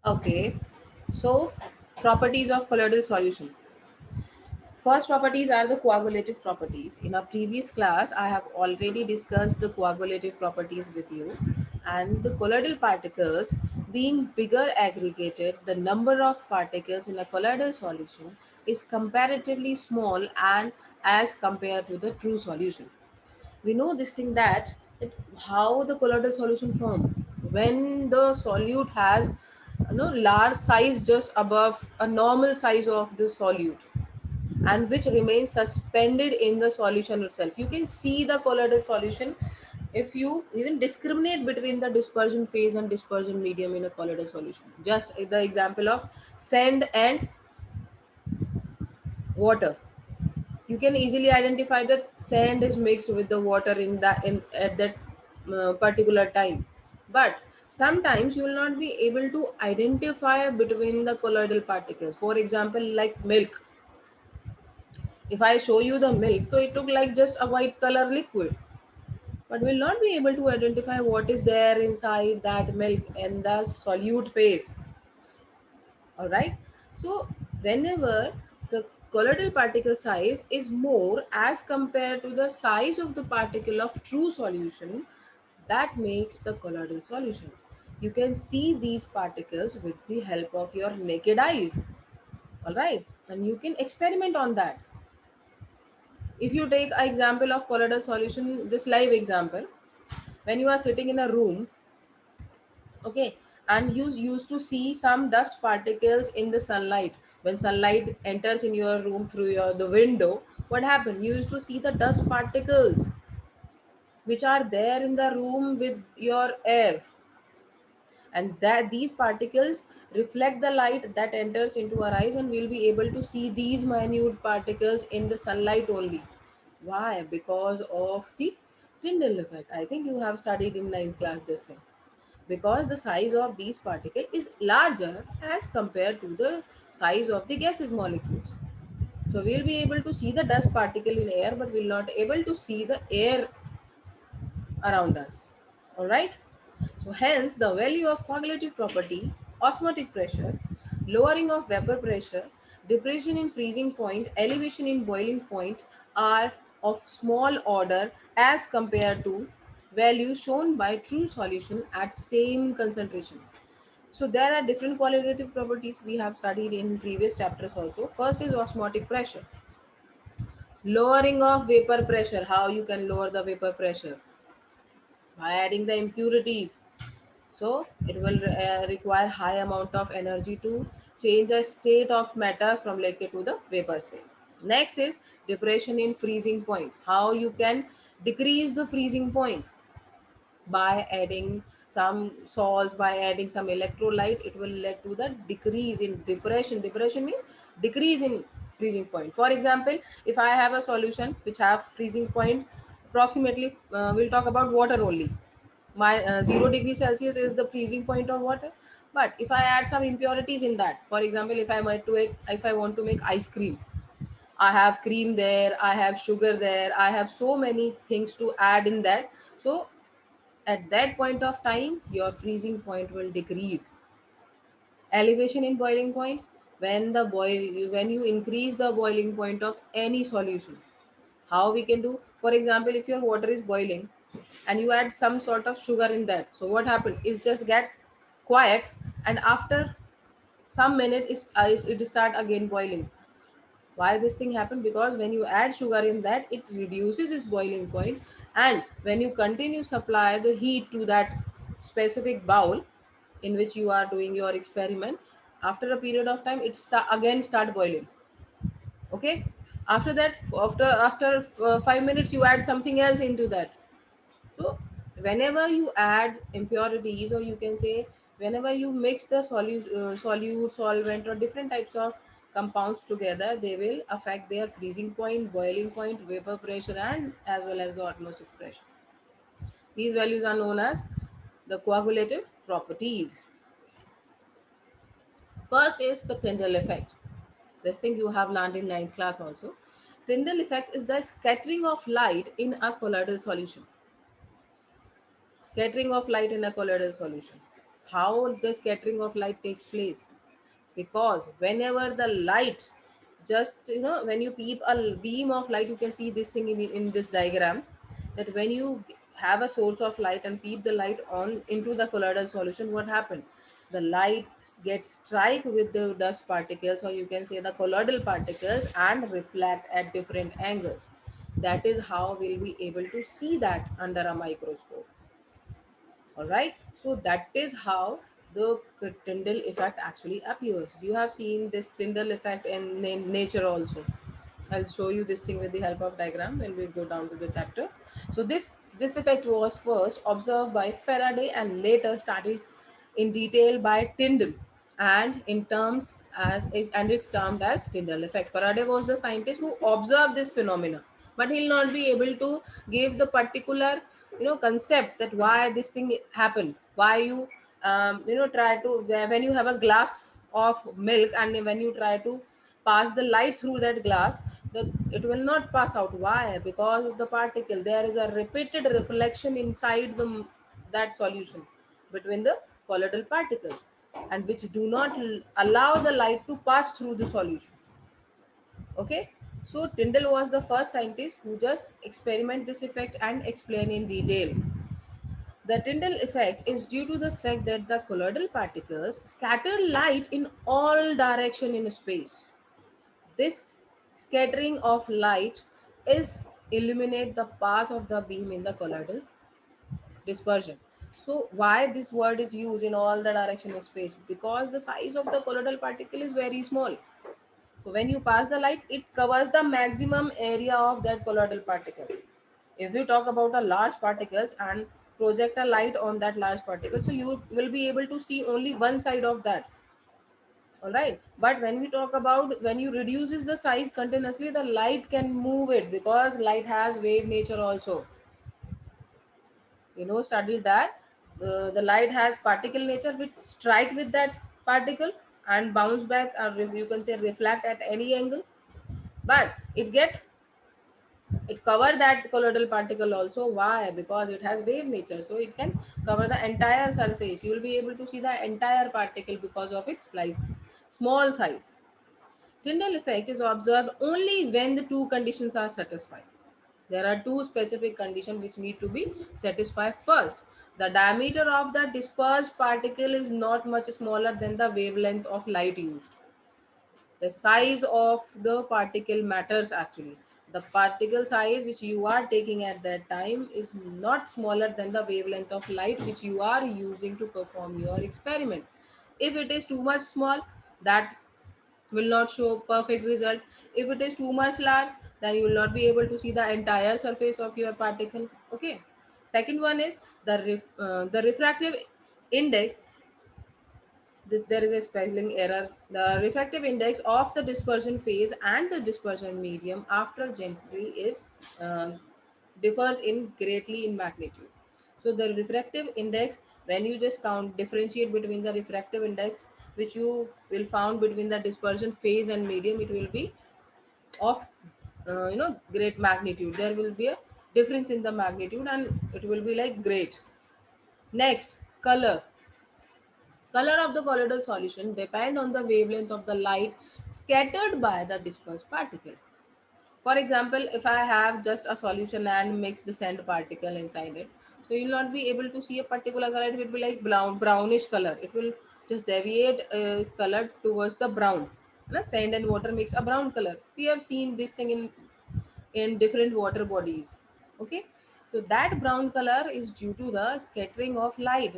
Okay, so properties of colloidal solution. First properties are the coagulative properties. In our previous class, I have already discussed the coagulative properties with you. And the colloidal particles being bigger aggregated, the number of particles in a colloidal solution is comparatively small and as compared to the true solution. We know this thing that how the colloidal solution form when the solute has large size just above a normal size of the solute and which remains suspended in the solution itself. You can see the colloidal solution if you even discriminate between the dispersion phase and dispersion medium in a colloidal solution. Just the example of sand and water. You can easily identify that sand is mixed with the water in that in at that particular time. But sometimes you will not be able to identify between the colloidal particles. For example, like milk. If I show you the milk, so it look like just a white color liquid, but we'll not be able to identify what is there inside that milk in the solute phase. All right. So whenever the colloidal particle size is more as compared to the size of the particle of true solution, that makes the colloidal solution. You can see these particles with the help of your naked eyes. All right, and you can experiment on that. If you take an example of colloidal solution, just live example, when you are sitting in a room, okay, and you used to see some dust particles in the sunlight. When sunlight enters in your room through the window, what happened? You used to see the dust particles which are there in the room with your air, and that these particles reflect the light that enters into our eyes, and we'll be able to see these minute particles in the sunlight only. Why? Because of the Tyndall effect. I think you have studied in ninth class this thing. Because the size of these particles is larger as compared to the size of the gaseous molecules. So we'll be able to see the dust particle in air, but we'll not able to see the air around us. All right. So hence the value of coagulative property, osmotic pressure, lowering of vapor pressure, depression in freezing point, elevation in boiling point are of small order as compared to values shown by true solution at same concentration. So there are different qualitative properties we have studied in previous chapters also. First is osmotic pressure. Lowering of vapor pressure. How you can lower the vapor pressure? By adding the impurities. So it will require high amount of energy to change a state of matter from liquid to the vapor state. Next is depression in freezing point. How you can decrease the freezing point? By adding some salts, by adding some electrolyte, it will lead to the decrease in depression means decrease in freezing point. For example, if I have a solution which have freezing point approximately, we'll talk about water only. My 0 degree Celsius is the freezing point of water. But if I add some impurities in that, for example, if I want to make ice cream, I have cream there, I have sugar there, I have so many things to add in that. So at that point of time, your freezing point will decrease. Elevation in boiling point, when you increase the boiling point of any solution. How we can do? For example, if your water is boiling and you add some sort of sugar in that, so what happens is just get quiet, and after some minute it start again boiling. Why this thing happen? Because when you add sugar in that, it reduces its boiling point, and when you continue supply the heat to that specific bowl in which you are doing your experiment, after a period of time it again start boiling. Okay, after that, after 5 minutes you add something else into that. So whenever you add impurities, or you can say whenever you mix the solute, solvent, or different types of compounds together, they will affect their freezing point, boiling point, vapor pressure, and as well as the atmospheric pressure. These values are known as the coagulative properties. First is the Tyndall effect. This thing you have learned in ninth class also. Tyndall effect is the scattering of light in a colloidal solution. Scattering of light in a colloidal solution. how the scattering of light takes place. Because whenever the light, just when you peep a beam of light, you can see this thing in this diagram, that when you have a source of light and peep the light on into the colloidal solution, what happened? The light gets strike with the dust particles, or you can say the colloidal particles, and reflect at different angles. That is how we'll be able to see that under a microscope. All right, so that is how the Tyndall effect actually appears. You have seen this Tyndall effect in nature also. I'll show you this thing with the help of diagram when we go down to the chapter. So this effect was first observed by Faraday and later studied in detail by Tyndall, and in terms and it's termed as Tyndall effect. Faraday was the scientist who observed this phenomena, but he'll not be able to give the particular concept that why this thing happened, why you try to, when you have a glass of milk and when you try to pass the light through that glass, that it will not pass out. Why? Because of the particle, there is a repeated reflection inside the that solution between the colloidal particles, and which do not allow the light to pass through the solution. Okay, so Tyndall was the first scientist who just experiment this effect and explain in detail. The Tyndall effect is due to the fact that the colloidal particles scatter light in all direction in space. This scattering of light is illuminate the path of the beam in the colloidal dispersion. So why this word is used in all the direction in space? Because the size of the colloidal particle is very small. So when you pass the light, it covers the maximum area of that colloidal particle. If we talk about a large particles and project a light on that large particle, so you will be able to see only one side of that. All right, but when we talk about when you reduces the size continuously, the light can move it, because light has wave nature also. Studied that the light has particle nature, which strike with that particle and bounce back, or you can say reflect at any angle. But it cover that colloidal particle also. Why? Because it has wave nature, so it can cover the entire surface. You will be able to see the entire particle because of its life small size. Tyndall effect is observed only when the two conditions are satisfied. There are two specific conditions which need to be satisfied. First, the diameter of the dispersed particle is not much smaller than the wavelength of light used. The size of the particle matters actually. The particle size which you are taking at that time is not smaller than the wavelength of light which you are using to perform your experiment. If it is too much small, that will not show perfect result. If it is too much large, then you will not be able to see the entire surface of your particle. Okay, second one is the refractive index. There is a spelling error. The refractive index of the dispersion phase and the dispersion medium after gentry is uh, differs in greatly in magnitude. So the refractive index, when you just count differentiate between the refractive index which you will found between the dispersion phase and medium, it will be of great magnitude. There will be a difference in the magnitude and it will be like great. Next, color. Color of the colloidal solution depend on the wavelength of the light scattered by the dispersed particle. For example, if I have just a solution and mix the sand particle inside it, so you'll not be able to see a particular color. It will be like brownish color. It will just deviate its color towards the brown. Sand and water makes a brown color. We have seen this thing in different water bodies. Okay, so that brown color is due to the scattering of light,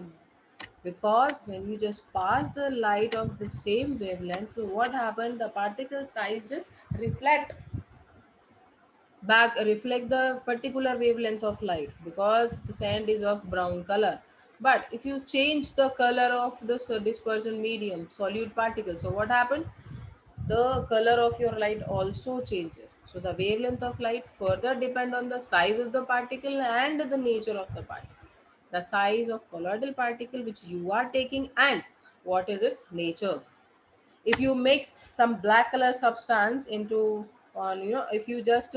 because when you just pass the light of the same wavelength, so what happened, the particle size just reflect the particular wavelength of light, because the sand is of brown color. But if you change the color of the dispersion medium solute particle, so what happened, the color of your light also changes. So the wavelength of light further depend on the size of the particle and the nature of the particle, the size of colloidal particle which you are taking and what is its nature. If you mix some black color substance into on if you just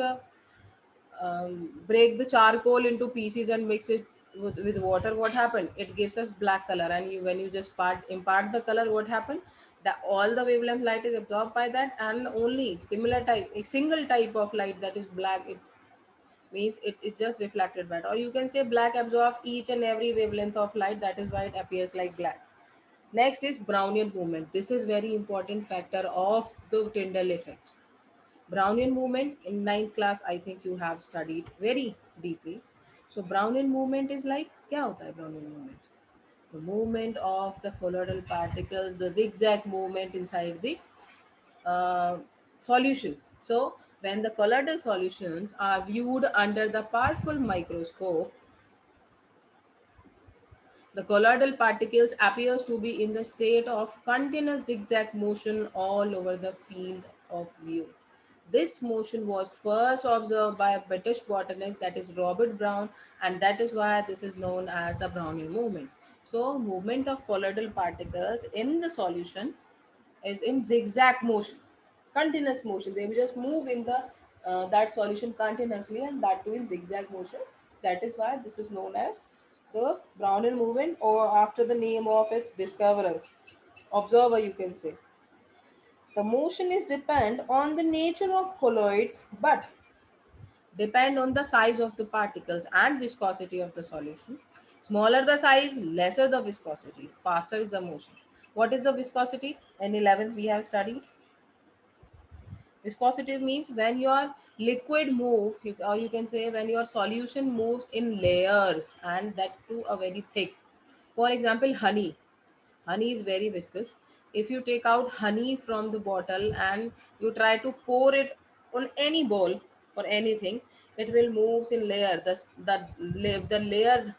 break the charcoal into pieces and mix it with water, what happened, it gives us black color, and when you just impart the color, what happened, that all the wavelength light is absorbed by that, and only similar type, a single type of light, that is black, it means it is just reflected back. Or you can say black absorbs each and every wavelength of light, that is why it appears like black. Next is Brownian movement. This is very important factor of the Tyndall effect. Brownian movement in ninth class, I think you have studied very deeply. So Brownian movement is like, क्या होता है Brownian movement? The movement of the colloidal particles, the zigzag movement inside the uh, solution. So when the colloidal solutions are viewed under the powerful microscope, the colloidal particles appears to be in the state of continuous zigzag motion all over the field of view. This motion was first observed by a British botanist, that is Robert Brown, and that is why this is known as the Brownian movement. So movement of colloidal particles in the solution is in zigzag motion, continuous motion. They will just move in the that solution continuously, and that too in zigzag motion. That is why this is known as the Brownian movement, or after the name of its discoverer, observer, you can say. The motion is depend on the nature of colloids, but depend on the size of the particles and viscosity of the solution. Smaller the size, lesser the viscosity, faster is the motion. What is the viscosity? In 11th we have studied. Viscosity means when your liquid move, or you can say when your solution moves in layers, and that too a very thick. For example, honey. Honey is very viscous. If you take out honey from the bottle and you try to pour it on any bowl or anything, it will moves in layer. The layer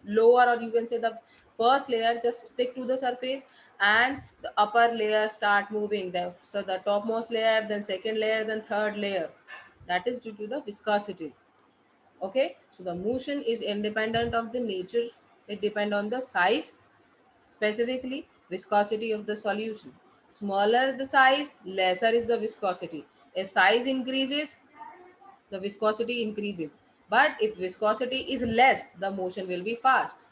lower, or you can say the first layer just stick to the surface, and the upper layer start moving there. So the topmost layer, then second layer, then third layer. That is due to the viscosity. Okay, so the motion is independent of the nature. It depend on the size, specifically viscosity of the solution. Smaller the size, lesser is the viscosity. If size increases, the viscosity increases. But if viscosity is less, the motion will be fast.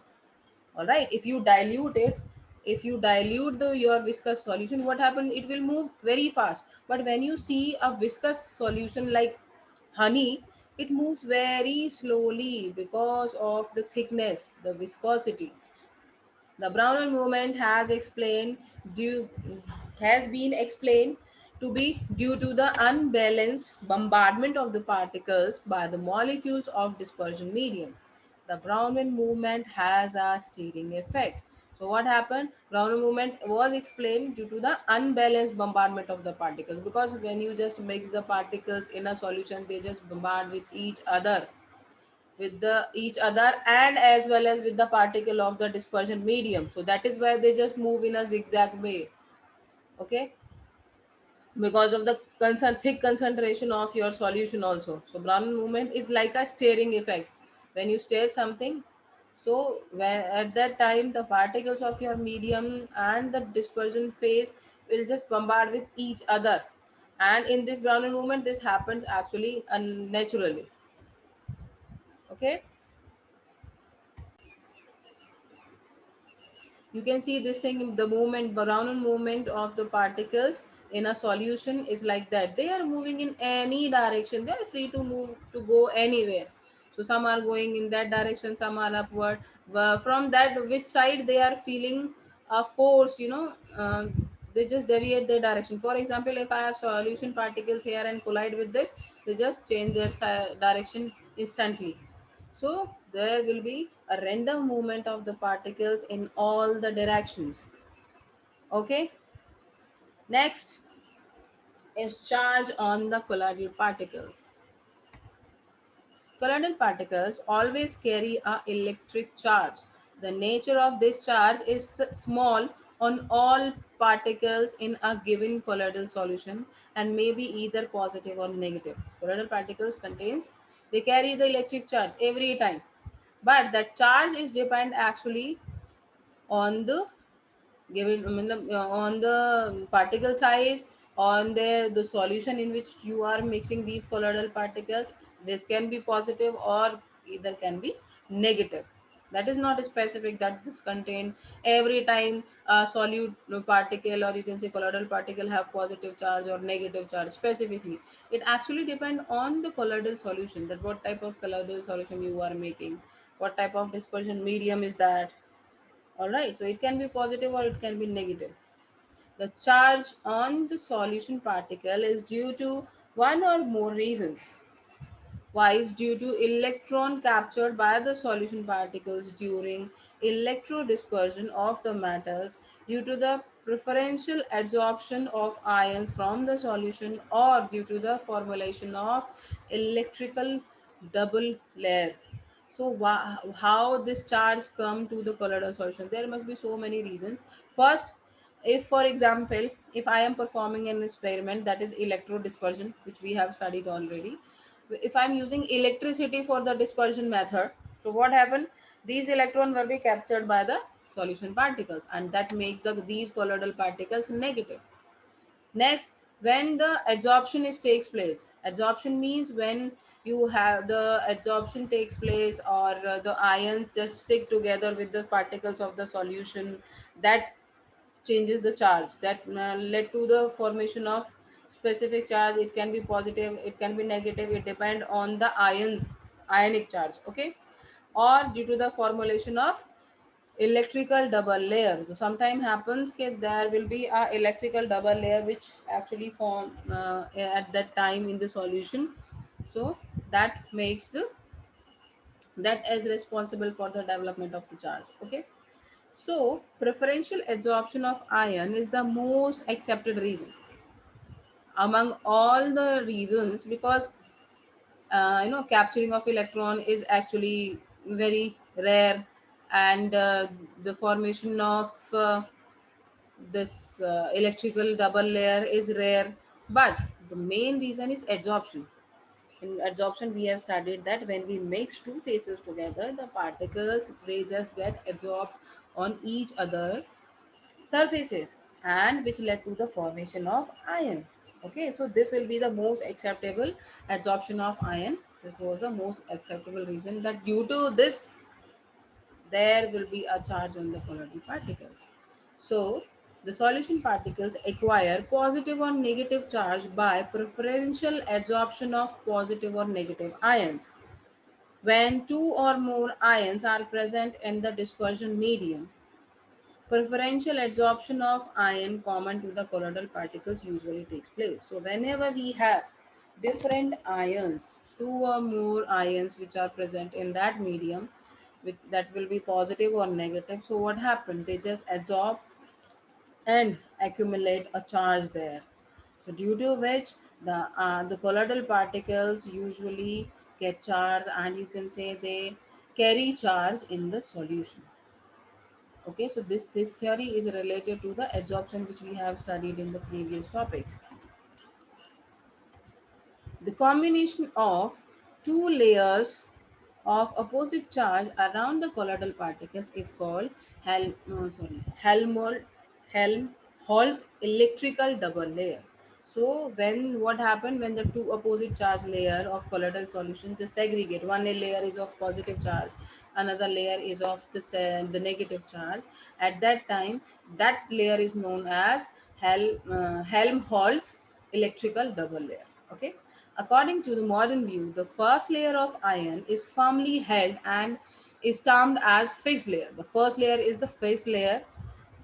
All right, if you dilute it, if you dilute the your viscous solution, what happens, it will move very fast. But when you see a viscous solution like honey, it moves very slowly because of the thickness, the viscosity. The Brownian movement due has been explained to be due to the unbalanced bombardment of the particles by the molecules of dispersion medium. The Brownian movement has a steering effect. So what happened? Brownian movement was explained due to the unbalanced bombardment of the particles, because when you just mix the particles in a solution, they just bombard with the each other, and as well as with the particle of the dispersion medium. So that is why they just move in a zigzag way. Okay, because of the thick concentration of your solution also. So Brownian movement is like a steering effect. When you stir something, so when at that time the particles of your medium and the dispersion phase will just bombard with each other, and in this Brownian movement this happens actually unnaturally. Okay, you can see this thing, the movement, Brownian movement of the particles in a solution is like that. They are moving in any direction. They are free to move, to go anywhere. So some are going in that direction, some are upward. From that which side they are feeling a force, they just deviate their direction. For example, if I have solution particles here and collide with this, they just change their direction instantly. So there will be a random movement of the particles in all the directions. Okay. Next is charge on the colloidal particles. Colloidal particles always carry a electric charge. The nature of this charge is small on all particles in a given colloidal solution, and may be either positive or negative. Colloidal particles contains, they carry the electric charge every time, but that charge is depend actually on the given, on the particle size, on the solution in which you are mixing these colloidal particles. This can be positive or either can be negative. That is not specific that this contain every time a solute particle, or you can say colloidal particle, have positive charge or negative charge specifically. It actually depend on the colloidal solution, that what type of colloidal solution you are making, what type of dispersion medium is that. All right, so it can be positive or it can be negative. The charge on the solution particle is due to one or more reasons. Wise due to electron captured by the solution particles during electrodispersion of the metals, due to the preferential adsorption of ions from the solution, or due to the formulation of electrical double layer. So how this charge come to the colloidal solution? There must be so many reasons. First, if for example, if I am performing an experiment, that is electrodispersion, which we have studied already. If I'm using electricity for the dispersion method, so what happened? These electrons will be captured by the solution particles, and that makes these colloidal particles negative. Next, when the adsorption is takes place, adsorption means when you have the adsorption takes place, or the ions just stick together with the particles of the solution, that changes the charge, that led to the formation of specific charge. It can be positive, it can be negative, it depend on the ionic charge. Okay, or due to the formulation of electrical double layer. So sometime happens that there will be a electrical double layer which actually form at that time in the solution. So that makes the that is responsible for the development of the charge. Okay, so preferential adsorption of ion is the most accepted reason among all the reasons, because capturing of electron is actually very rare, and the formation of this electrical double layer is rare. But the main reason is adsorption. In adsorption, we have studied that when we mix two phases together, the particles, they just get absorbed on each other surfaces, and which led to the formation of ion. Okay, so this will be the most acceptable adsorption of ion. This was the most acceptable reason, that due to this there will be a charge on the colloidal particles. So the solution particles acquire positive or negative charge by preferential adsorption of positive or negative ions. When two or more ions are present in the dispersion medium, preferential adsorption of ion common to the colloidal particles usually takes place. So whenever we have different ions, two or more ions which are present in that medium, that will be positive or negative. So what happened? They just adsorb and accumulate a charge there. So due to which the colloidal particles usually get charge, and you can say they carry charge in the solution. Okay, so this theory is related to the adsorption which we have studied in the previous topics. The combination of two layers of opposite charge around the colloidal particles is called Helmholtz electrical double layer. So when what happened, when the two opposite charge layer of colloidal solution just segregate, one layer is of positive charge, another layer is of the negative charge. At that time, that layer is known as Helmholtz electrical double layer. Okay. According to the modern view, the first layer of iron is firmly held and is termed as fixed layer. The first layer is the fixed layer,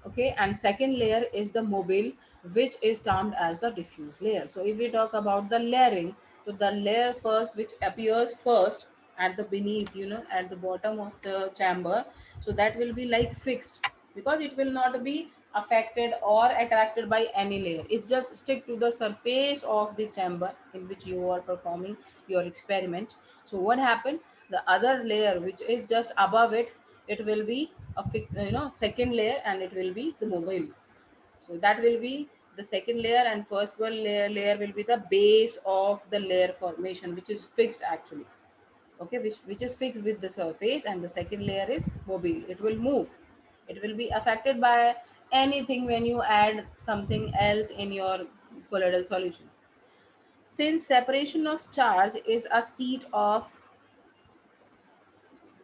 okay, and second layer is the mobile, which is termed as the diffuse layer. So if we talk about the layering, so the layer first which appears first at the beneath, at the bottom of the chamber, so that will be like fixed, because it will not be affected or attracted by any layer. It's just stick to the surface of the chamber in which you are performing your experiment. So what happened, the other layer which is just above it, it will be a second layer, and it will be the mobile. So that will be the second layer, and first one layer will be the base of the layer formation, which is fixed actually. Okay, which is fixed with the surface, and the second layer is mobile, it will move, it will be affected by anything when you add something else in your colloidal solution. Since separation of charge is a seat of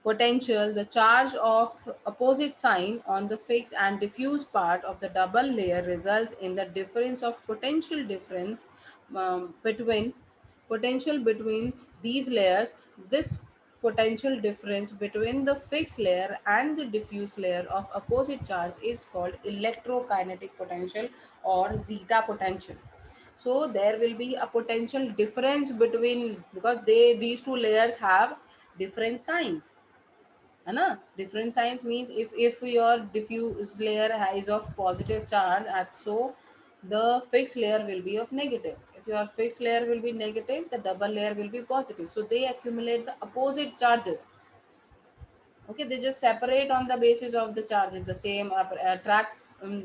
potential, the charge of opposite sign on the fixed and diffuse part of the double layer results in the difference of between potential between these layers. This potential difference between the fixed layer and the diffuse layer of opposite charge is called electrokinetic potential or zeta potential. So there will be a potential difference between, because these two layers have different signs, है ना. Different signs means if your diffuse layer is of positive charge, so the fixed layer will be of negative. If your fixed layer will be negative, the double layer will be positive, so they accumulate the opposite charges. Okay, they just separate on the basis of the charges. The same attract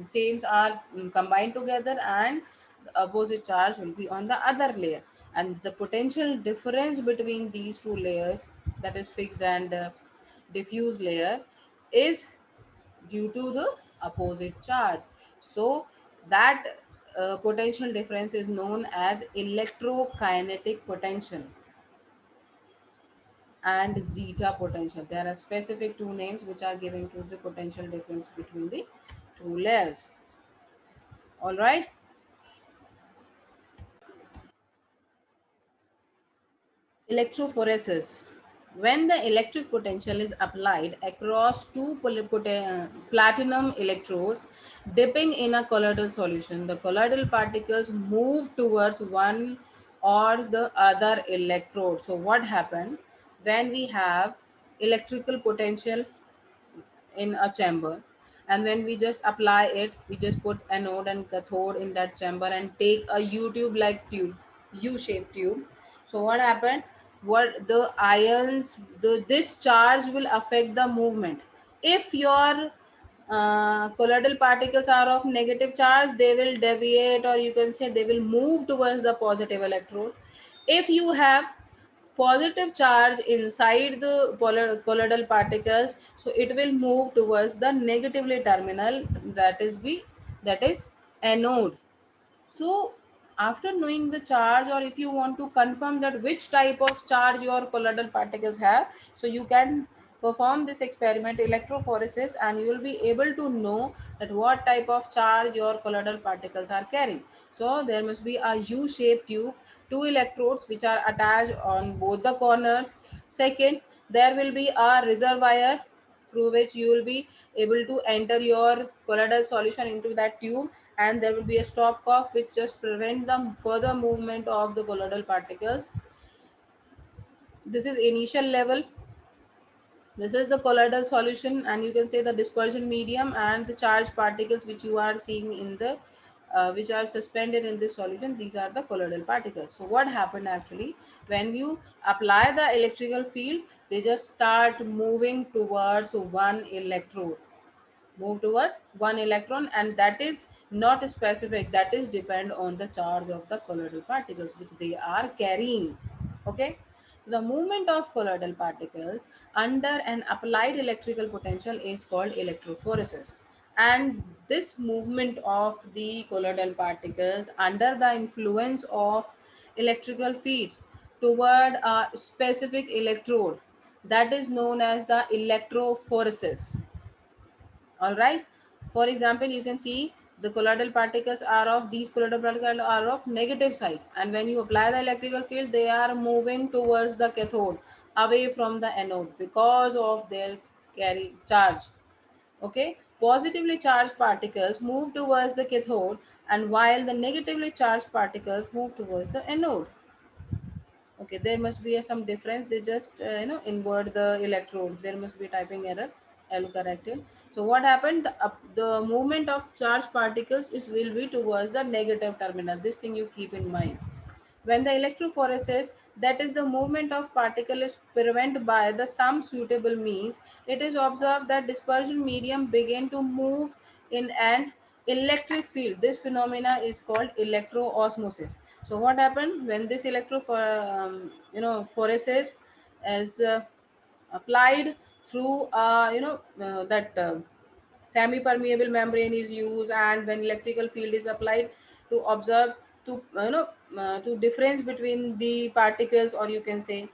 sames are combined together, and the opposite charge will be on the other layer. And the potential difference between these two layers, that is fixed and diffuse layer, is due to the opposite charge. So that potential difference is known as electrokinetic potential and zeta potential. There are specific two names which are given to the potential difference between the two layers. All right. Electrophoresis. When the electric potential is applied across two platinum electrodes dipping in a colloidal solution, the colloidal particles move towards one or the other electrode. So what happened when we have electrical potential in a chamber, and when we just apply it, we just put anode and cathode in that chamber and take a U-tube like tube, U-shaped tube. So what happened, what the ions, this charge will affect the movement. If your colloidal particles are of negative charge, they will deviate, or you can say they will move towards the positive electrode. If you have positive charge inside the colloidal particles, so it will move towards the negatively terminal, that is anode. So after knowing the charge, or if you want to confirm that which type of charge your colloidal particles have, so you can perform this experiment electrophoresis, and you will be able to know that what type of charge your colloidal particles are carrying. So there must be a U-shaped tube, two electrodes which are attached on both the corners. Second, there will be a reservoir through which you will be able to enter your colloidal solution into that tube, and there will be a stopcock which just prevent the further movement of the colloidal particles. This is initial level. This is the colloidal solution, and you can say the dispersion medium and the charged particles which you are seeing in the which are suspended in this solution. These are the colloidal particles. So what happened actually, when you apply the electrical field, they just start moving towards one electrode, move towards one electron, and that is not specific, that is depend on the charge of the colloidal particles which they are carrying. Okay, the movement of colloidal particles under an applied electrical potential is called electrophoresis, and this movement of the colloidal particles under the influence of electrical fields toward a specific electrode, that is known as the electrophoresis. All right. For example, you can see the colloidal particles are of these colloidal particles are of negative size, and when you apply the electrical field, they are moving towards the cathode, away from the anode, because of their carry charge. Okay, positively charged particles move towards the cathode, and while the negatively charged particles move towards the anode. Okay, there must be some difference. They just invert the electrode. There must be typing error. I'll correct it. So what happened, the movement of charged particles is will be towards the negative terminal. This thing you keep in mind. When the electrophoresis, that is the movement of particle, is prevented by the some suitable means, it is observed that dispersion medium begin to move in an electric field. This phenomena is called electroosmosis. So what happened when this phoresis is applied through that semi-permeable membrane is used, and when electrical field is applied to observe, to to difference between the particles, or you can say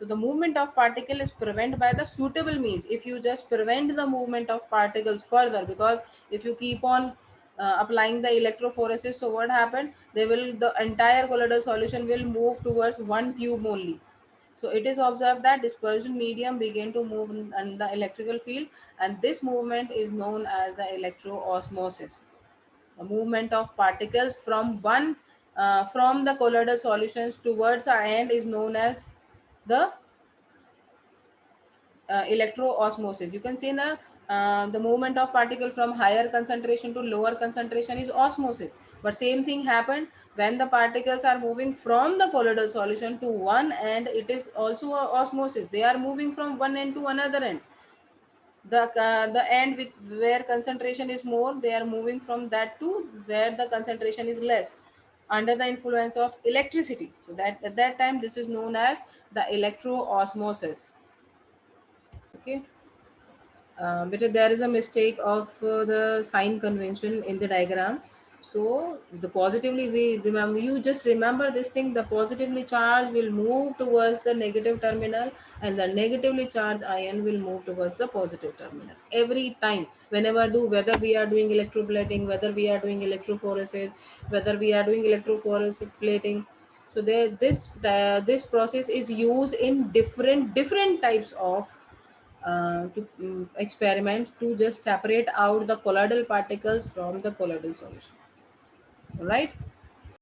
So the movement of particle is prevented by the suitable means. If you just prevent the movement of particles further, because if you keep on applying the electrophoresis, so what happened, they will, the entire colloidal solution will move towards one tube only. So it is observed that dispersion medium began to move in the electrical field, and this movement is known as the electroosmosis. The movement of particles from the colloidal solutions towards the end is known as the electroosmosis. You can say the movement of particle from higher concentration to lower concentration is osmosis. But same thing happened when the particles are moving from the colloidal solution to one end. It is also a osmosis. They are moving from one end to another end. The end with where concentration is more, they are moving from that to where the concentration is less, under the influence of electricity. So that at that time this is known as the electroosmosis. Okay. But there is a mistake of the sign convention in the diagram. So the positively, we remember, you just remember this thing, the positively charged will move towards the negative terminal, and the negatively charged ion will move towards the positive terminal every time. Whenever do, whether we are doing electroplating, whether we are doing electrophoresis, whether we are doing electrophoresis plating, so there this process is used in different types of to experiment to just separate out the colloidal particles from the colloidal solution. Right?